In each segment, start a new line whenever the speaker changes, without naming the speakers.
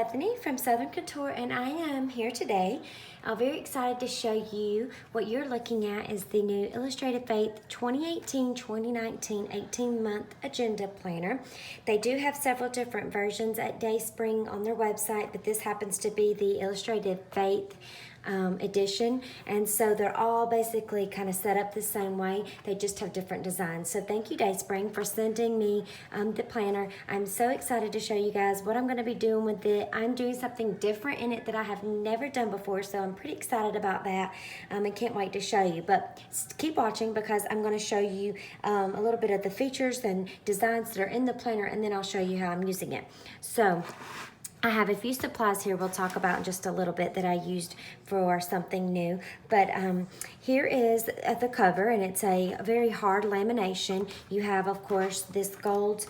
Bethany from Southern Couture, and I am here today. I'm very excited to show you what you're looking at is the new Illustrated Faith 2018-2019 18-month agenda planner. They do have several different versions at Dayspring on their website, but this happens to be the Illustrated Faith edition, and so they're all basically kind of set up the same way. They just have different designs. So thank you, Dayspring, for sending me the planner. I'm so excited to show you guys what I'm going to be doing with it. I'm doing something different in it that I have never done before, so I'm pretty excited about that. I can't wait to show you, but keep watching because I'm going to show you a little bit of the features and designs that are in the planner, and then I'll show you how I'm using it. So I have a few supplies here we'll talk about in just a little bit that I used for something new. But here is the cover, and it's a very hard lamination. You have, of course, this gold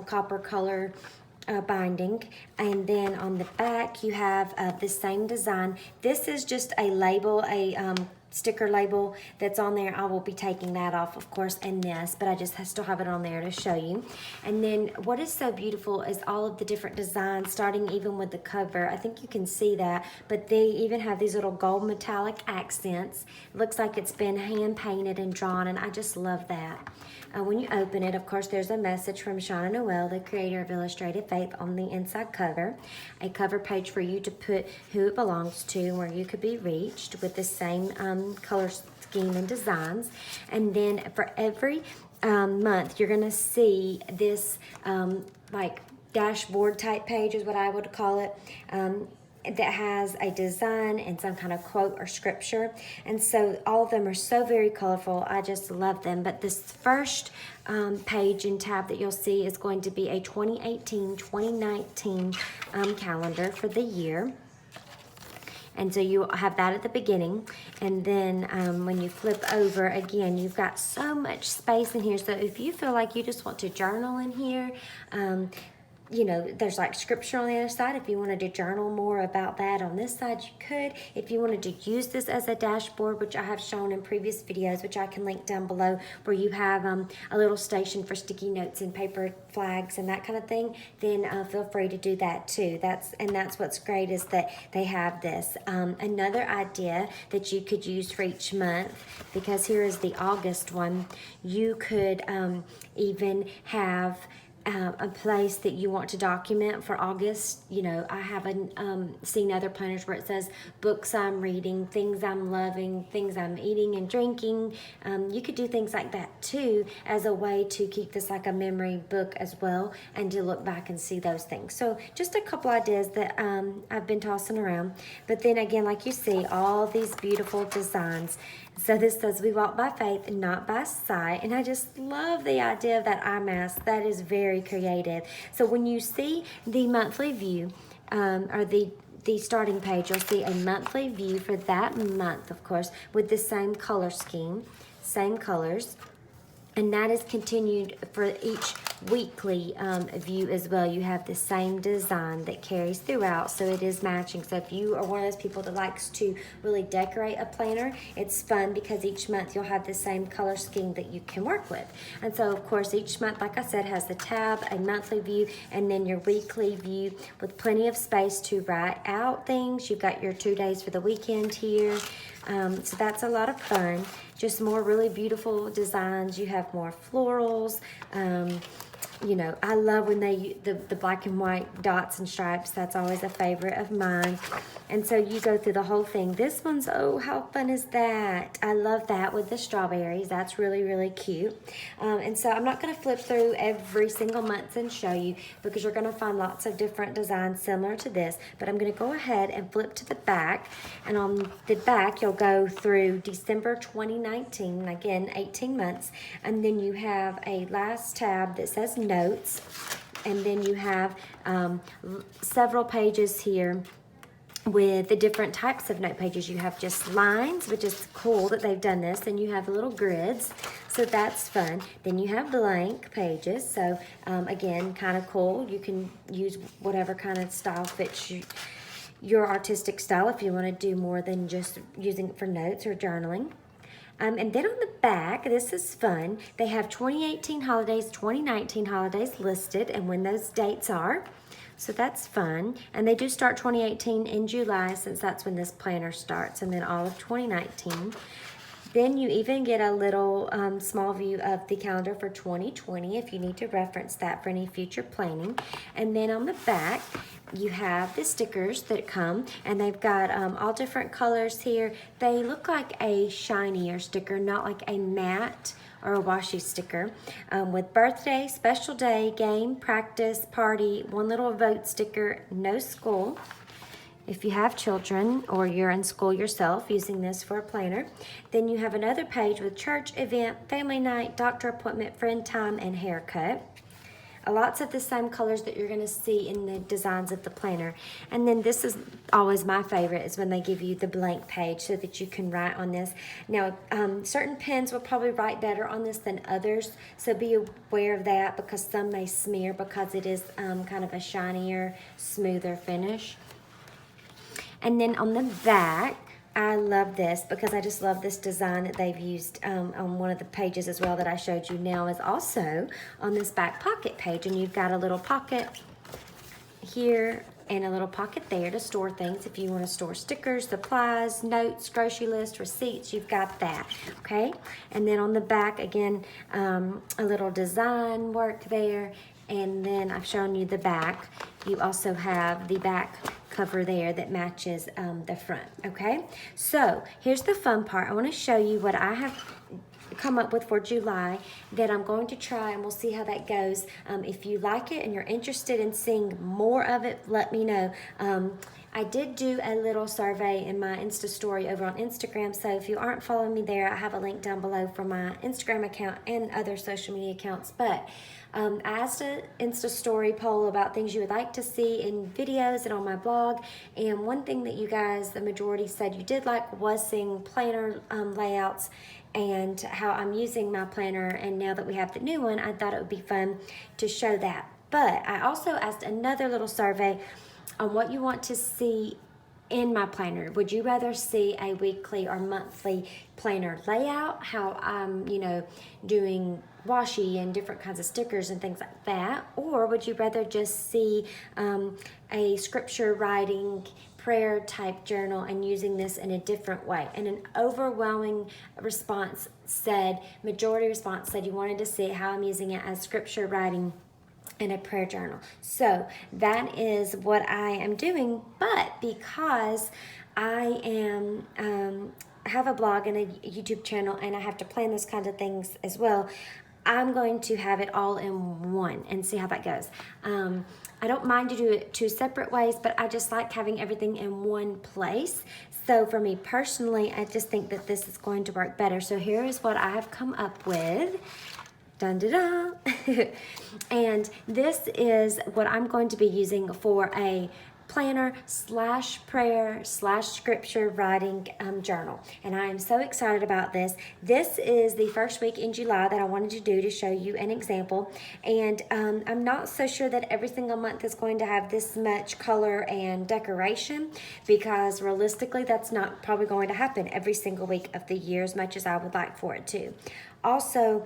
copper color binding, and then on the back you have the same design. This is just a label, a sticker label that's on there. I will be taking that off, of course, and this, but I still have it on there to show you. And then what is so beautiful is all of the different designs, starting even with the cover. I think you can see that, but they even have these little gold metallic accents. It looks like it's been hand painted and drawn, and I just love that. When you open it, of course, there's a message from Shauna Noel, the creator of Illustrated Faith, on the inside cover. A cover page for you to put who it belongs to, where you could be reached with the same color scheme and designs. And then for every month, you're going to see this like dashboard type page is what I would call it. That has a design and some kind of quote or scripture. And so all of them are so very colorful. I just love them. But this first page and tab that you'll see is going to be a 2018-2019 calendar for the year. And so you have that at the beginning. And then when you flip over again, you've got so much space in here. So if you feel like you just want to journal in here, you know, there's like scripture on the other side. If you wanted to journal more about that on this side, you could. If you wanted to use this as a dashboard, which I have shown in previous videos, which I can link down below, where you have a little station for sticky notes and paper flags and that kind of thing, then feel free to do that too. That's what's great is that they have this. Another idea that you could use for each month, because here is the August one, you could even have a place that you want to document for August. You know, I haven't seen other planners where it says books I'm reading, things I'm loving, things I'm eating and drinking. You could do things like that too, as a way to keep this like a memory book as well, and to look back and see those things. So just a couple ideas that I've been tossing around. But then again, like you see, all these beautiful designs. So this says, we walk by faith and not by sight. And I just love the idea of that eye mask. That is very creative. So when you see the monthly view, or the starting page, you'll see a monthly view for that month, of course, with the same color scheme, same colors. And that is continued for each weekly view as well. You have the same design that carries throughout, so it is matching. So if you are one of those people that likes to really decorate a planner, it's fun because each month you'll have the same color scheme that you can work with. And so, of course, each month, like I said, has the tab, a monthly view, and then your weekly view with plenty of space to write out things. You've got your 2 days for the weekend here. So that's a lot of fun. Just more really beautiful designs. You have more florals. You know, I love when they the black and white dots and stripes. That's always a favorite of mine. And so you go through the whole thing. This one's, oh, how fun is that? I love that with the strawberries. That's really, really cute. And so I'm not going to flip through every single month and show you, because you're going to find lots of different designs similar to this. But I'm going to go ahead and flip to the back. And on the back, you'll go through December 2019, again, 18 months. And then you have a last tab that says notes. And then you have several pages here with the different types of note pages. You have just lines, which is cool that they've done this. Then you have little grids, so that's fun. Then you have blank pages, so again, kind of cool. You can use whatever kind of style fits your artistic style if you want to do more than just using it for notes or journaling. And then on the back, this is fun. They have 2018 holidays, 2019 holidays listed and when those dates are. So that's fun. And they do start 2018 in July, since that's when this planner starts, and then all of 2019. Then you even get a little small view of the calendar for 2020 if you need to reference that for any future planning. And then on the back, you have the stickers that come, and they've got all different colors here. They look like a shinier sticker, not like a matte or a washi sticker, with birthday, special day, game, practice, party, one little vote sticker, no school. If you have children or you're in school yourself using this for a planner. Then you have another page with church, event, family night, doctor appointment, friend time, and haircut. Lots of the same colors that you're going to see in the designs of the planner. And then this is always my favorite, is when they give you the blank page so that you can write on this. Now, certain pens will probably write better on this than others, so be aware of that, because some may smear because it is kind of a shinier, smoother finish. And then on the back, I love this because I just love this design that they've used on one of the pages as well that I showed you now, is also on this back pocket page. And you've got a little pocket here and a little pocket there to store things. If you want to store stickers, supplies, notes, grocery list, receipts, you've got that, okay? And then on the back, again, a little design work there. And then I've shown you the back. You also have the back cover there that matches the front, okay? So here's the fun part. I want to show you what I have come up with for July that I'm going to try, and we'll see how that goes. If you like it and you're interested in seeing more of it, let me know. I did do a little survey in my Insta story over on Instagram, so if you aren't following me there, I have a link down below for my Instagram account and other social media accounts. But I asked an Insta story poll about things you would like to see in videos and on my blog, and one thing that you guys, the majority, said you did like was seeing planner layouts and how I'm using my planner. And now that we have the new one, I thought it would be fun to show that. But I also asked another little survey on what you want to see in my planner. Would you rather see a weekly or monthly planner layout, how I'm, doing washi and different kinds of stickers and things like that? Or would you rather just see a scripture writing prayer type journal and using this in a different way? And an overwhelming majority response said you wanted to see how I'm using it as scripture writing in a prayer journal. So that is what I am doing. But because I have a blog and a YouTube channel, and I have to plan those kinds of things as well, I'm going to have it all in one and see how that goes. I don't mind to do it two separate ways, but I just like having everything in one place. So for me personally, I just think that this is going to work better. So here is what I have come up with. Dun da da. And this is what I'm going to be using for a planner / prayer / scripture writing journal. And I am so excited about this. This is the first week in July that I wanted to do to show you an example. And I'm not so sure that every single month is going to have this much color and decoration, because realistically that's not probably going to happen every single week of the year as much as I would like for it to. Also,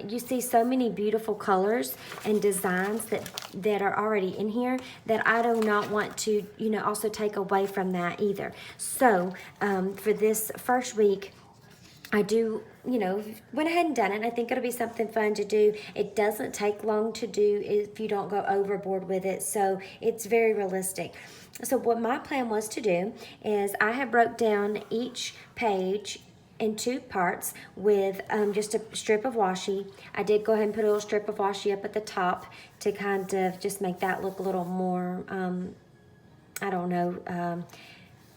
you see so many beautiful colors and designs that are already in here that I do not want to, also take away from that either. So for this first week, I do, went ahead and done it. I think it'll be something fun to do. It doesn't take long to do if you don't go overboard with it. So it's very realistic. So what my plan was to do is I have broke down each page in two parts with just a strip of washi. I did go ahead and put a little strip of washi up at the top to kind of just make that look a little more,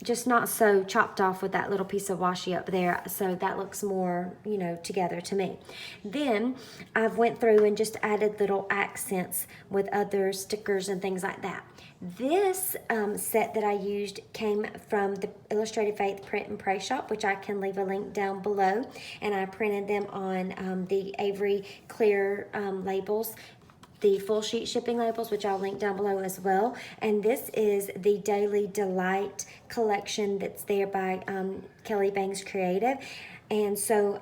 just not so chopped off with that little piece of washi up there, so that looks more, together to me. Then I've went through and just added little accents with other stickers and things like that. This set that I used came from the Illustrated Faith Print and Pray shop, which I can leave a link down below, and I printed them on the Avery clear labels, the full sheet shipping labels, which I'll link down below as well. And this is the Daily Delight collection that's there by Kelly Bangs Creative. And so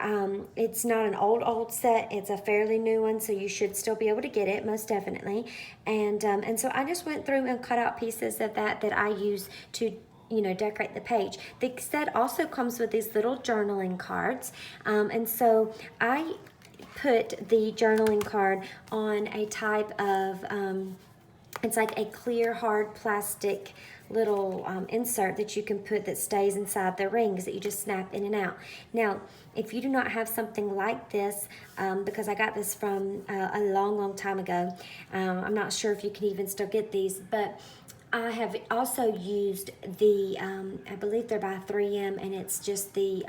it's not an old set, it's a fairly new one, so you should still be able to get it, most definitely. And so I just went through and cut out pieces of that I use to decorate the page. The set also comes with these little journaling cards, and so I put the journaling card on a type of it's like a clear hard plastic little insert that you can put that stays inside the rings that you just snap in and out. Now, if you do not have something like this, because I got this from a long time ago, I'm not sure if you can even still get these, but I have also used the, I believe they're by 3M, and it's just the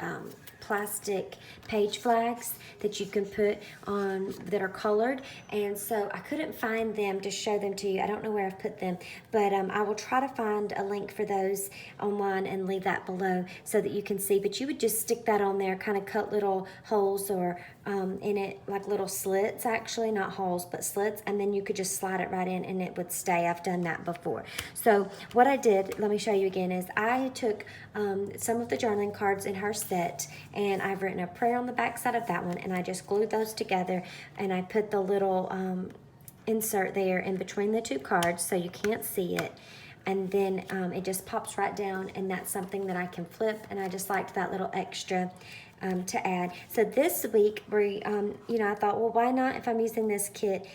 plastic page flags that you can put on that are colored. And so I couldn't find them to show them to you. I don't know where I've put them, but I will try to find a link for those online and leave that below so that you can see. But you would just stick that on there, kind of cut little holes or in it, like little slits, actually, not holes, but slits, and then you could just slide it right in and it would stay. I've done that before. So what I did, let me show you again, is I took some of the journaling cards in her set, and I've written a prayer on the back side of that one, and I just glued those together, and I put the little insert there in between the two cards so you can't see it. And then it just pops right down, and that's something that I can flip, and I just liked that little extra to add. So this week, we, I thought, well, why not, if I'm using this kit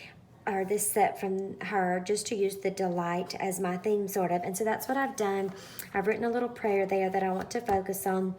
or this set from her, just to use the Delight as my theme, sort of. And so that's what I've done. I've written a little prayer there that I want to focus on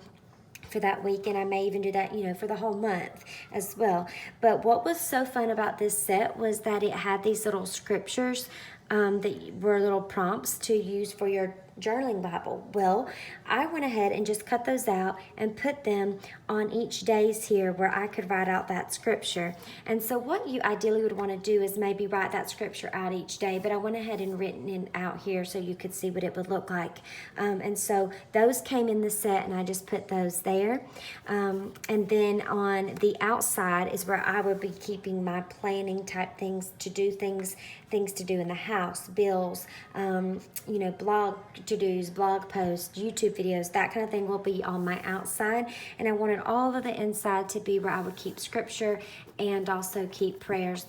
for that week, and I may even do that, for the whole month as well. But what was so fun about this set was that it had these little scriptures that were little prompts to use for your journaling Bible. Well, I went ahead and just cut those out and put them on each days here where I could write out that scripture. And so what you ideally would want to do is maybe write that scripture out each day, but I went ahead and written it out here so you could see what it would look like. And so those came in the set, and I just put those there. And then on the outside is where I would be keeping my planning type things to do, things to do in the house, bills, blog to-dos, blog posts, YouTube videos, that kind of thing will be on my outside. And I wanted all of the inside to be where I would keep scripture and also keep prayers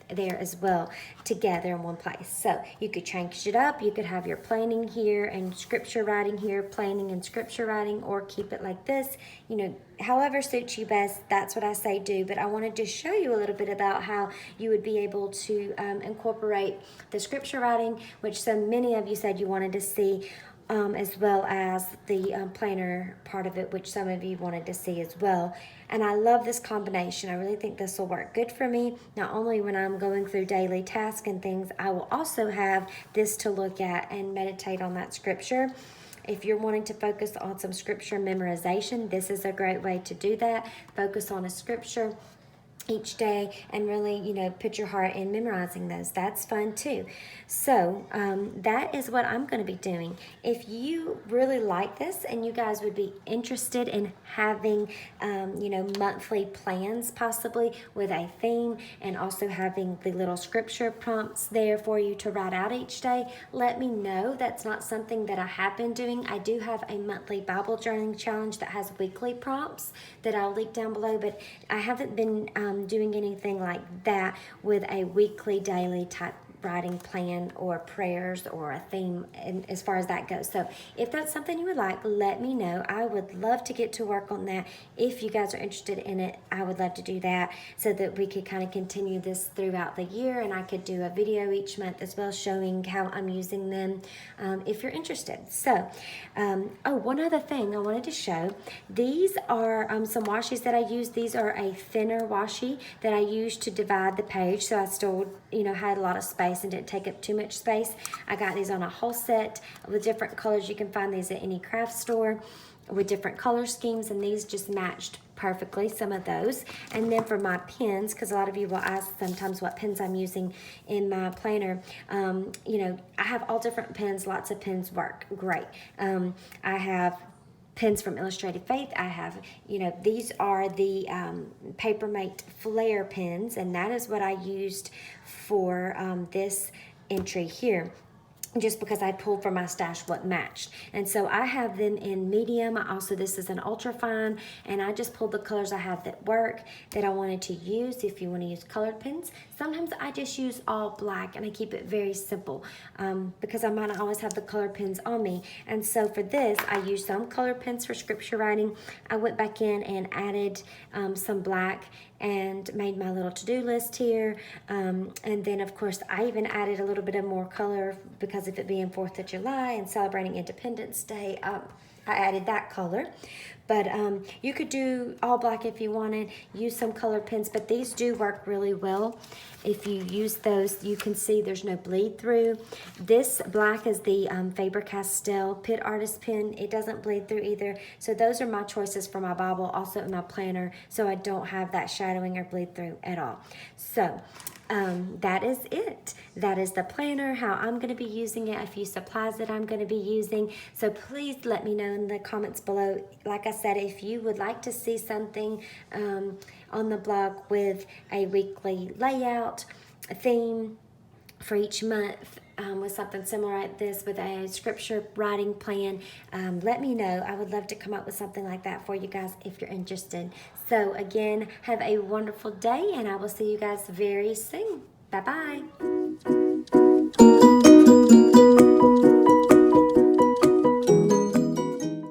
there as well, together in one place. So you could change it up. You could have your planning here and scripture writing here, planning and scripture writing, or keep it like this. However suits you best, that's what I say do. But I wanted to show you a little bit about how you would be able to incorporate the scripture writing, which so many of you said you wanted to see, as well as the planner part of it, which some of you wanted to see as well. And I love this combination. I really think this will work good for me. Not only when I'm going through daily tasks and things, I will also have this to look at and meditate on that scripture. If you're wanting to focus on some scripture memorization, this is a great way to do that. Focus on a scripture each day and really, put your heart in memorizing those. That's fun too. So that is what I'm going to be doing. If you really like this and you guys would be interested in having, monthly plans possibly with a theme, and also having the little scripture prompts there for you to write out each day, let me know. That's not something that I have been doing. I do have a monthly Bible journaling challenge that has weekly prompts that I'll link down below, but I haven't been doing anything like that with a weekly, daily type writing plan or prayers or a theme, and as far as that goes. So if that's something you would like, let me know. I would love to get to work on that. If you guys are interested in it, I would love to do that so that we could kind of continue this throughout the year, and I could do a video each month as well showing how I'm using them, if you're interested. So one other thing I wanted to show, these are some washies that I use. These are a thinner washi that I use to divide the page, so I still had a lot of space and didn't take up too much space. I got these on a whole set with different colors. You can find these at any craft store with different color schemes, and these just matched perfectly, some of those. And then for my pens, because a lot of you will ask sometimes what pens I'm using in my planner, I have all different pens. Lots of pens work great. I have pens from Illustrated Faith. I have, these are the Papermate Flare pens, and that is what I used for this entry here. just because I pulled from my stash what matched. And so I have them in medium. This is an ultra fine, and I just pulled the colors I have that work that I wanted to use. If you want to use colored pens, sometimes I just use all black and I keep it very simple because I might not always have the colored pens on me. And so for this, I used some colored pens for scripture writing. I went back in and added some black and made my little to-do list here. And then of course I even added a little bit of more color because of it being 4th of July and celebrating Independence Day. I added that color. But you could do all black if you wanted, use some colored pens, but these do work really well. If you use those, you can see there's no bleed through. This black is the Faber-Castell Pitt Artist pen. It doesn't bleed through either. So those are my choices for my Bible, also in my planner, so I don't have that shadowing or bleed through at all. So that is it. That is the planner, how I'm going to be using it, a few supplies that I'm going to be using. So please let me know in the comments below. Like I said, if you would like to see something on the blog with a weekly layout, a theme for each month, with something similar like this with a scripture writing plan, let me know. I would love to come up with something like that for you guys if you're interested. So again, have a wonderful day, and I will see you guys very soon. Bye-bye.